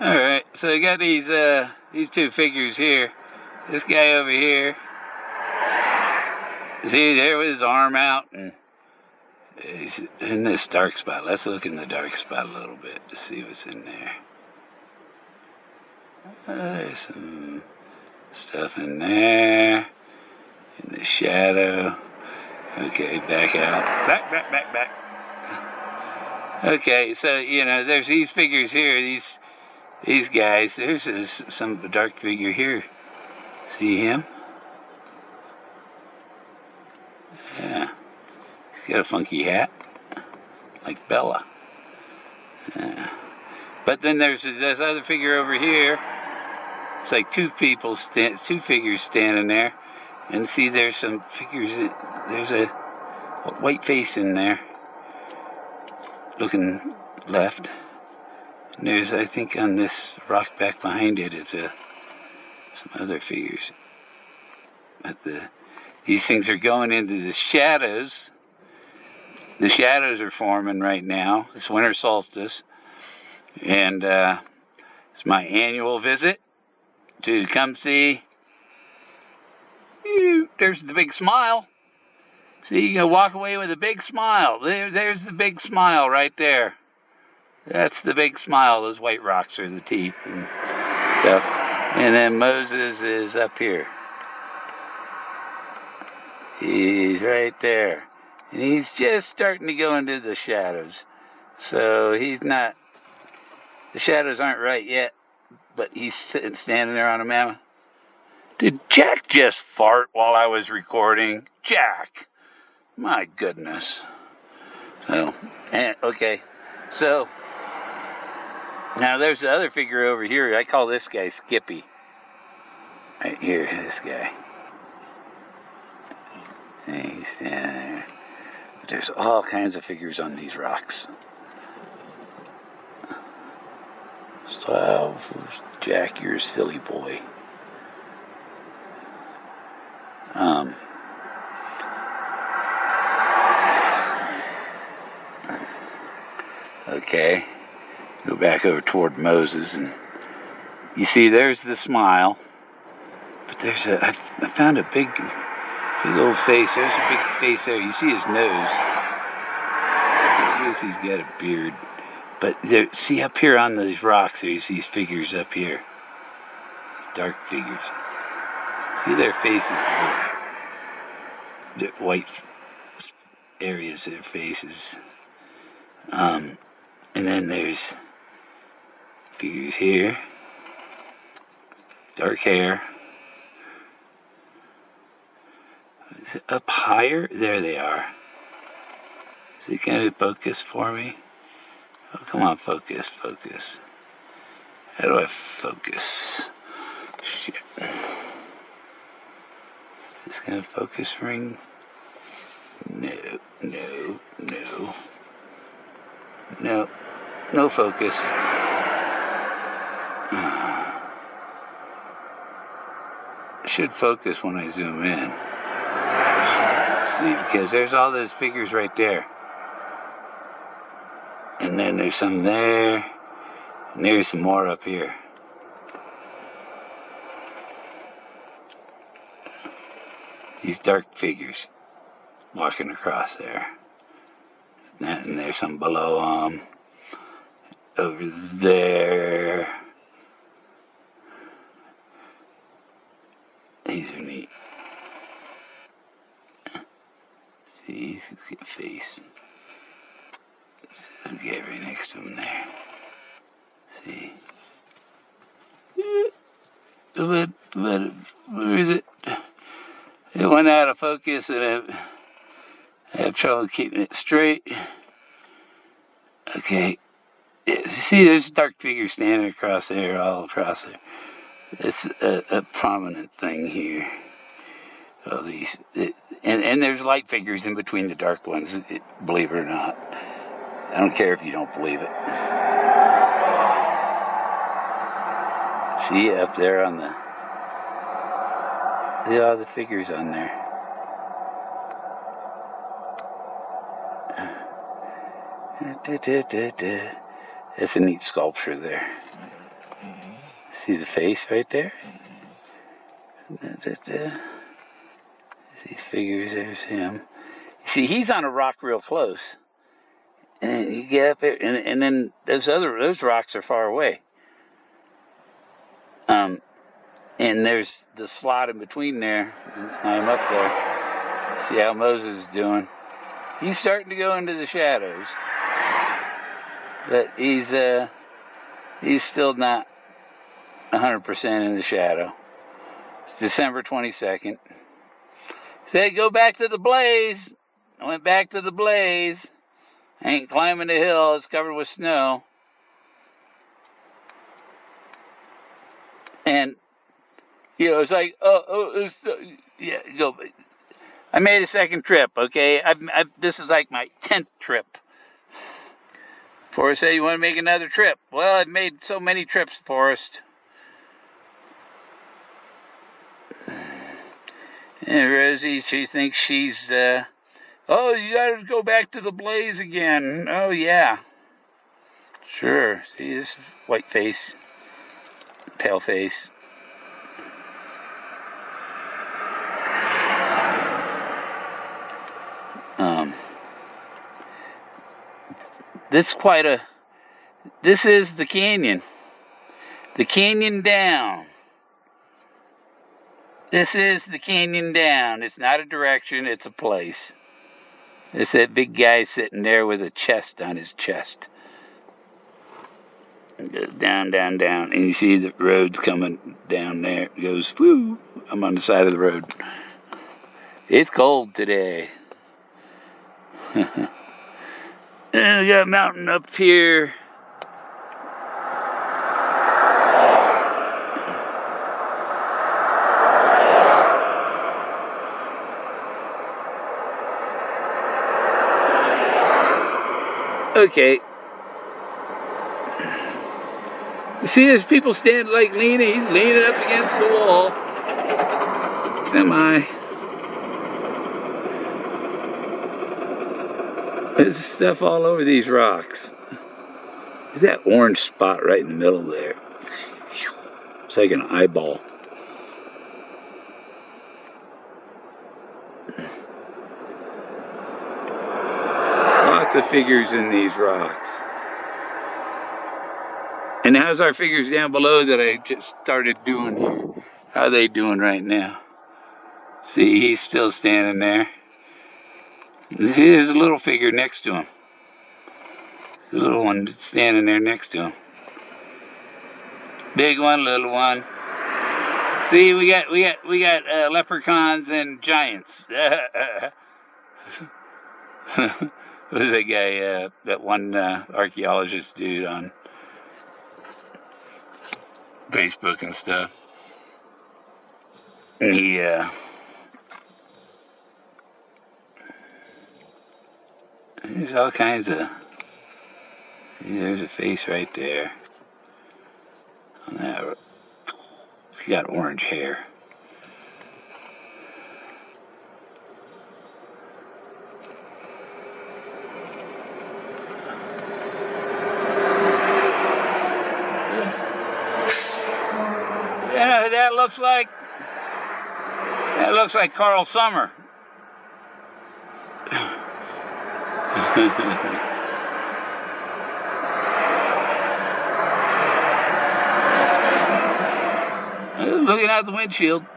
Alright, so I got these two figures here. This guy over here. See, there with his arm out, and he's in this dark spot. Let's look in the dark spot a little bit to see what's in there. There's some stuff in there. In the shadow. Okay, back out. Back. Okay, so, there's these figures here, these guys. There's some dark figure here. See him? Yeah. He's got a funky hat. Like Bella. Yeah. But then there's this other figure over here. It's like two figures standing there. And see, there's some figures. There's a white face in there. Looking left. And there's, I think, on this rock back behind it, it's some other figures. But these things are going into the shadows. The shadows are forming right now. It's winter solstice. And it's my annual visit to come see you. There's the big smile. See, you can walk away with a big smile. There's the big smile right there. That's the big smile. Those white rocks are the teeth and stuff. And then Moses is up here. He's right there. And he's just starting to go into the shadows. So he's not... The shadows aren't right yet. But he's standing there on a mammoth. Did Jack just fart while I was recording? Jack! My goodness. So, okay. So, now there's the other figure over here. I call this guy Skippy. Right here, this guy. He's standing there. But there's all kinds of figures on these rocks. So, Jack, you're a silly boy. Okay, go back over toward Moses, and you see there's the smile, but I found a big old face. There's a big face there. You see his nose. I guess he's got a beard. But there, see up here on these rocks, there's these figures up here. These dark figures. See their faces, the white areas of their faces. And then there's figures here. Dark hair. Is it up higher? There they are. Is it kind of focus for me? Oh, come on, focus. How do I focus? Shit. Is this going to focus ring? No focus. It should focus when I zoom in. See, because there's all those figures right there. And then there's some there. And there's some more up here. These dark figures walking across there. And there's some below them. Over there. These are neat. See, he's got a face. Okay, right next to him there. See. But where is it? It went out of focus and I have trouble keeping it straight. Okay. See, there's dark figures standing across there, all across there. It's a prominent thing here. All these, and there's light figures in between the dark ones, believe it or not. I don't care if you don't believe it. See up there on all the figures on there. That's a neat sculpture there. See the face right there? These figures, there's him. You see, he's on a rock real close. And you get up there, and then those rocks are far away. And there's the slot in between there. Climb up there. See how Moses is doing. He's starting to go into the shadows. But he's still not 100% in the shadow. It's December 22nd. Said, go back to the blaze. I went back to the blaze. I ain't climbing the hill. It's covered with snow. And, it's like, yeah, go. I made a second trip, okay? This is like my 10th trip. Forrest said, you want to make another trip? Well, I've made so many trips, Forrest. And Rosie, she thinks she's, oh, you gotta go back to the blaze again. Oh, yeah. Sure. See this white face, pale face. This is the canyon. The canyon down. This is the canyon down. It's not a direction, it's a place. There's that big guy sitting there with a chest on his chest. It goes down, down, down. And you see the road's coming down there. It goes, whoo. I'm on the side of the road. It's cold today. And we got a mountain up here. Okay. You see, there's people standing like leaning. He's leaning up against the wall. Semi. There's stuff all over these rocks. There's that orange spot right in the middle there. It's like an eyeball. Lots of figures in these rocks. And how's our figures down below that I just started doing here? How are they doing right now? See, he's still standing there. There's a little figure next to him. The little one standing there next to him. Big one, little one. See, we got leprechauns and giants. What was that guy? That one archaeologist dude on Facebook and stuff. He there's all kinds of. There's a face right there. On that, he got orange hair. Yeah, that looks like Carl Summer. Looking out the windshield. Go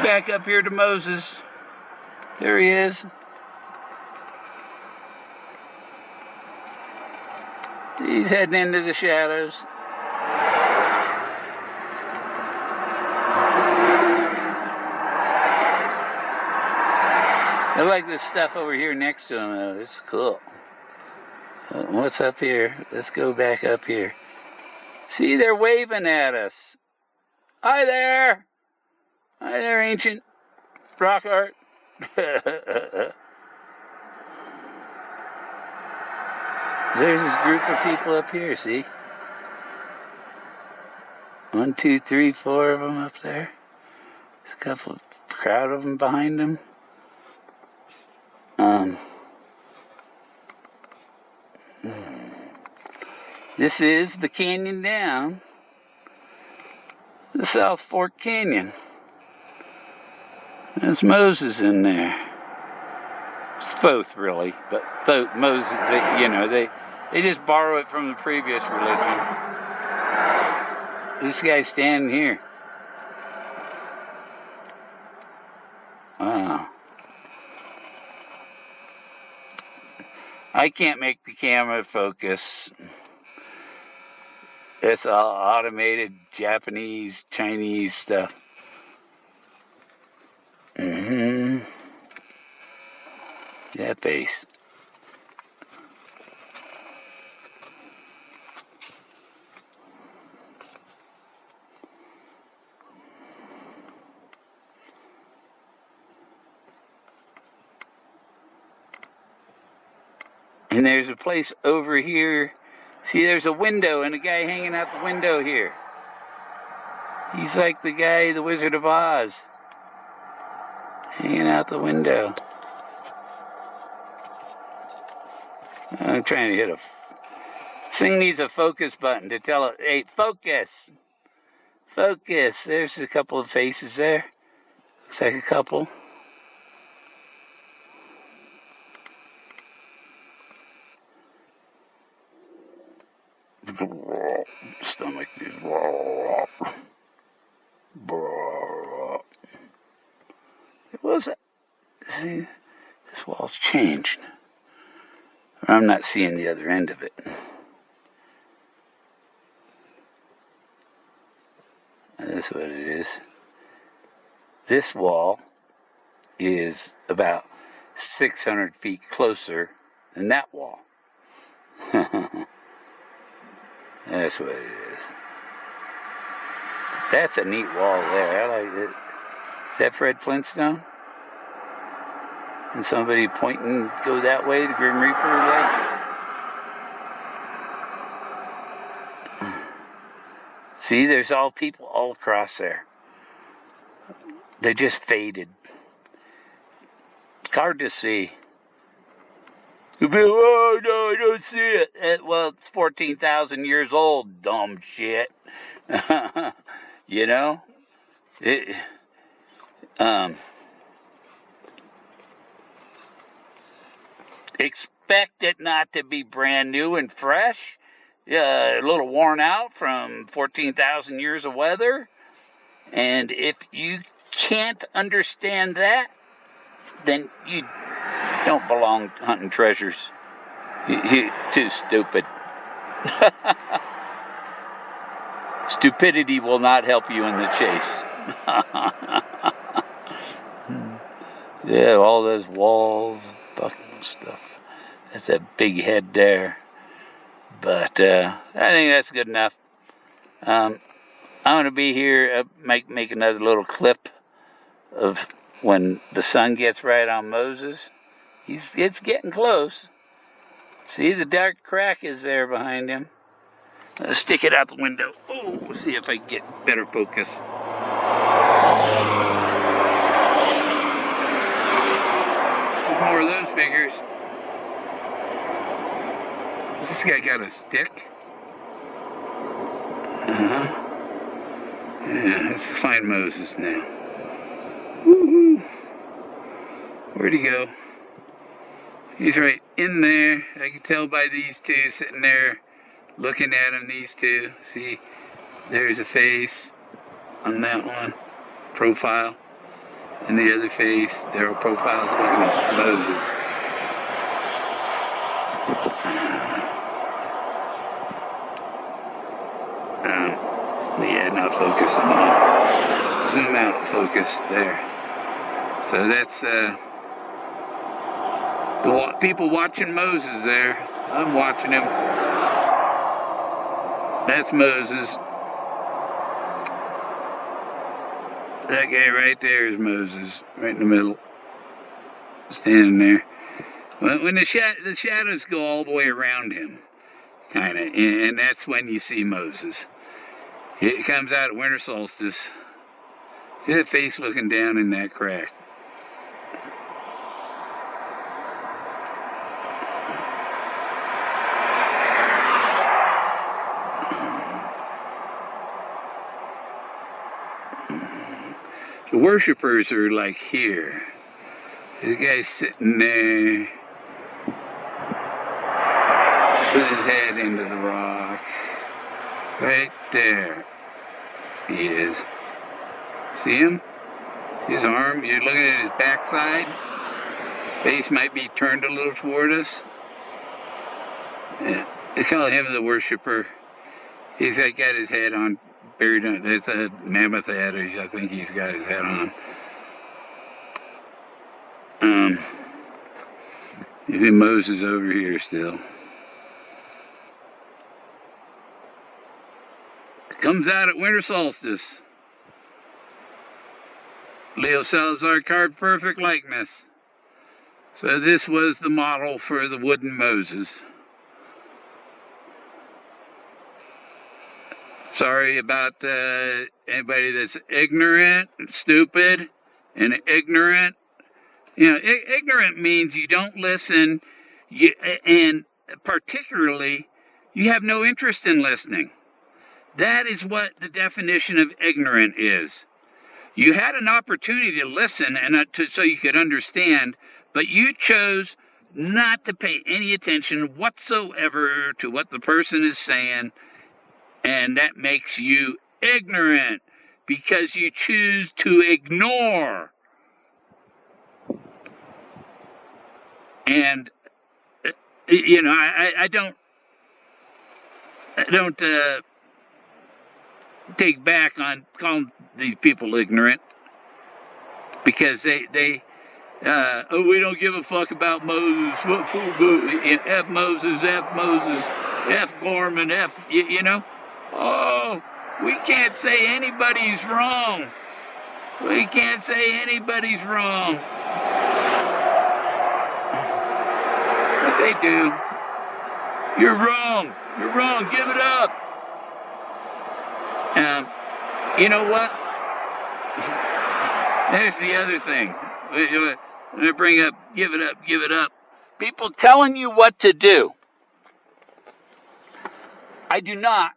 back up here to Moses. There he is. He's heading into the shadows. I like this stuff over here next to him, though. It's cool. What's up here? Let's go back up here. See, they're waving at us. Hi there. Hi there, ancient rock art. There's this group of people up here, see? 1, 2, 3, 4 of them up there. There's a crowd of them behind them. This is the canyon down. the South Fork Canyon. There's Moses in there. It's Thoth, really, but Thoth, Moses, they just borrow it from the previous religion. This guy's standing here. Wow. I can't make the camera focus. It's all automated Japanese, Chinese stuff. That face. And there's a place over here. See, there's a window and a guy hanging out the window here. He's like the guy, the Wizard of Oz. Hanging out the window. I'm trying to hit a... This thing needs a focus button to tell it, hey, focus! Focus! There's a couple of faces there. Looks like a couple. Stomach is... What was that? See, this wall's changed. I'm not seeing the other end of it. That's what it is. This wall is about 600 feet closer than that wall. That's what it is. That's a neat wall there. I like it. Is that Fred Flintstone? And somebody pointing, go that way, the Grim Reaper way? See, there's all people all across there. They just faded. It's hard to see. You'll be, oh no, I don't see it. Well, it's 14,000 years old, dumb shit. You know? Expect it not to be brand new and fresh. A little worn out from 14,000 years of weather. And if you can't understand that, then you don't belong hunting treasures. You're too stupid. Stupidity will not help you in the chase. Yeah, all those walls, fucking stuff. That's a big head there. But I think that's good enough. I'm going to be here, make another little clip of when the sun gets right on Moses. It's getting close. See, the dark crack is there behind him. Let's stick it out the window. Oh, see if I can get better focus. More of those figures. This guy got a stick. Yeah, let's find Moses now. Woohoo! Where'd he go? He's right in there. I can tell by these two sitting there looking at him, these two. See, there's a face on that one, profile. And the other face, there are profiles looking at Moses. Yeah, not focusing on. Zoom out, focus, there. So that's the people watching Moses there. I'm watching him. That's Moses. That guy right there is Moses, right in the middle, standing there. When the shadows go all the way around him, kind of, and that's when you see Moses. It comes out at winter solstice. See that face looking down in that crack. The worshipers are like here. This guy's sitting there. Put his head into the rock. Right there. He is. See him? His arm, you're looking at his backside. His face might be turned a little toward us. Yeah. They call him the worshiper. He's got his head on, buried on, there's a mammoth head, I think he's got his head on. You see Moses over here still. Comes out at winter solstice. Leo Salazar carved perfect likeness. So this was the model for the wooden Moses. Sorry about anybody that's ignorant, stupid, and ignorant. You know, ignorant means you don't listen, and particularly, you have no interest in listening. That is what the definition of ignorant is. You had an opportunity to listen and so you could understand, but you chose not to pay any attention whatsoever to what the person is saying, and that makes you ignorant because you choose to ignore. And you know, I don't take back on calling these people ignorant, because they we don't give a fuck about Moses. F Moses, F Moses, F Gorman, F, you know. Oh, we can't say anybody's wrong. We can't say anybody's wrong. But they do. You're wrong. You're wrong. Give it up. You know what? There's the other thing. I'm going to bring up, give it up, give it up. People telling you what to do. I do not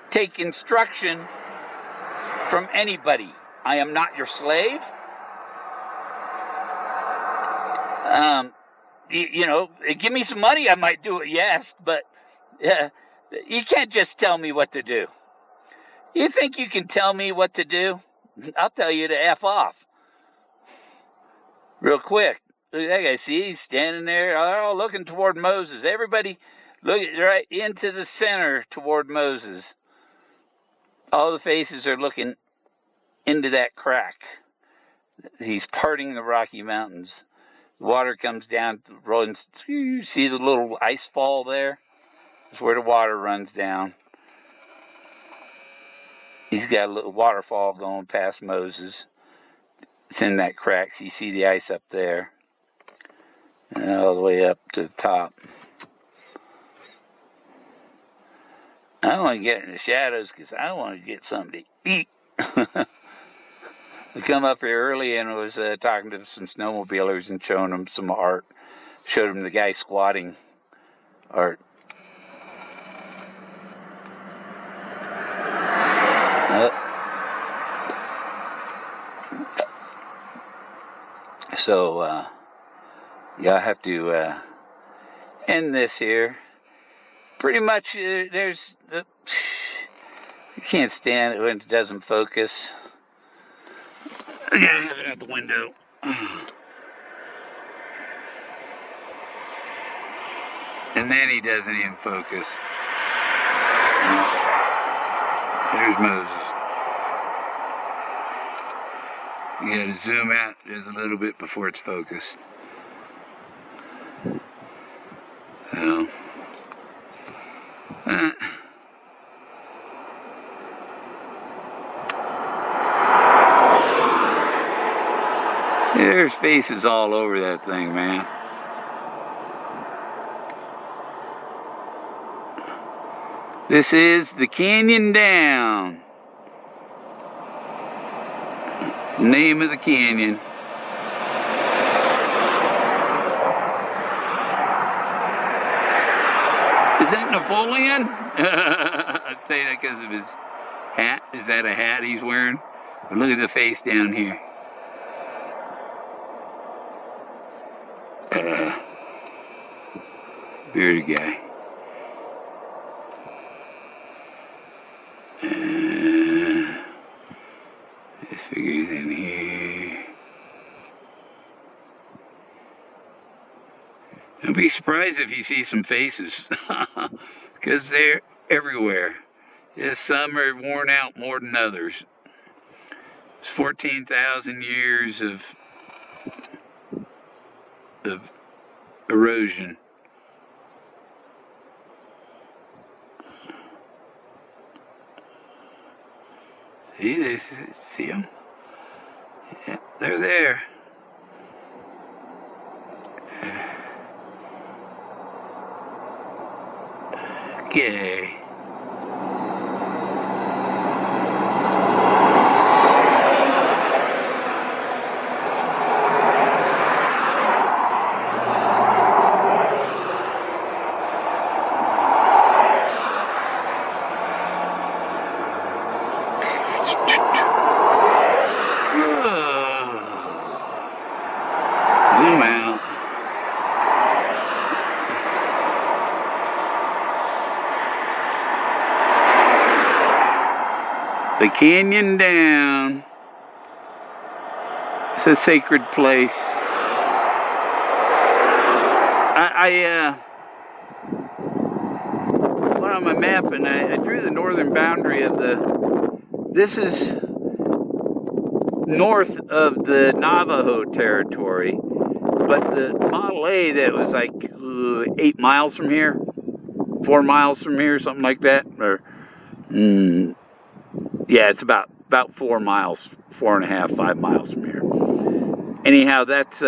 take instruction from anybody. I am not your slave. You know, give me some money, I might do it, yes, but you can't just tell me what to do. You think you can tell me what to do? I'll tell you to F off. Real quick. Look at that guy. See, he's standing there, all looking toward Moses. Everybody look right into the center toward Moses. All the faces are looking into that crack. He's parting the Rocky Mountains. Water comes down, rolling. You see the little ice fall there? That's where the water runs down. He's got a little waterfall going past Moses. It's in that crack. So you see the ice up there. And all the way up to the top. I want to get in the shadows because I want to get something to eat. I come up here early and was talking to some snowmobilers and showing them some art. Showed them the guy squatting art. So, y'all have to end this here. Pretty much, there's... you can't stand it when it doesn't focus. I gotta have it out the window. And then he doesn't even focus. There's Moses. You gotta zoom out just a little bit before it's focused. So, there's faces all over that thing, man. This is the Canyon Down. It's the name of the canyon. Is that Napoleon? I'd say that because of his hat. Is that a hat he's wearing? But look at the face down here. Bearded guy. This figure's in here. Don't be surprised if you see some faces, because they're everywhere. Yeah, some are worn out more than others. It's 14,000 years of erosion. See them? Yeah, they're there. Okay. Zoom out. The canyon down. It's a sacred place. I went on my map and I drew the northern boundary of this is north of the Navajo territory, but the Model A that was like 8 miles from here, 4 miles from here, something like that, or yeah, it's about 4 miles, 4.5, 5 miles from here. Anyhow, that's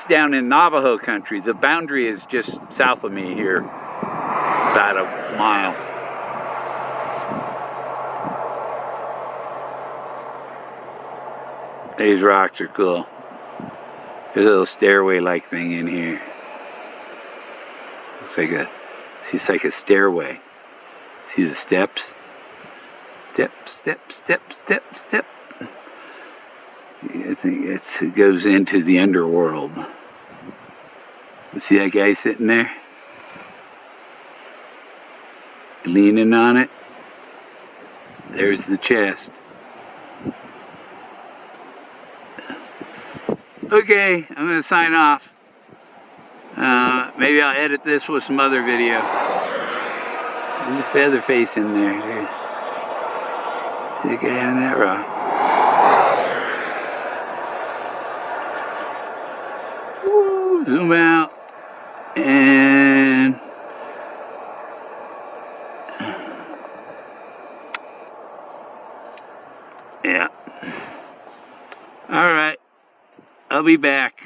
down in Navajo country. The boundary is just south of me here, about a mile. These rocks are cool. There's a little stairway-like thing in here. It's like a stairway. See the steps? Step, step, step, step, step. I think it goes into the underworld. See that guy sitting there? Leaning on it. There's the chest. Okay, I'm going to sign off. Maybe I'll edit this with some other video. There's a feather face in there. See the guy on that rock. Woo, zoom out. And yeah. All right. I'll be back.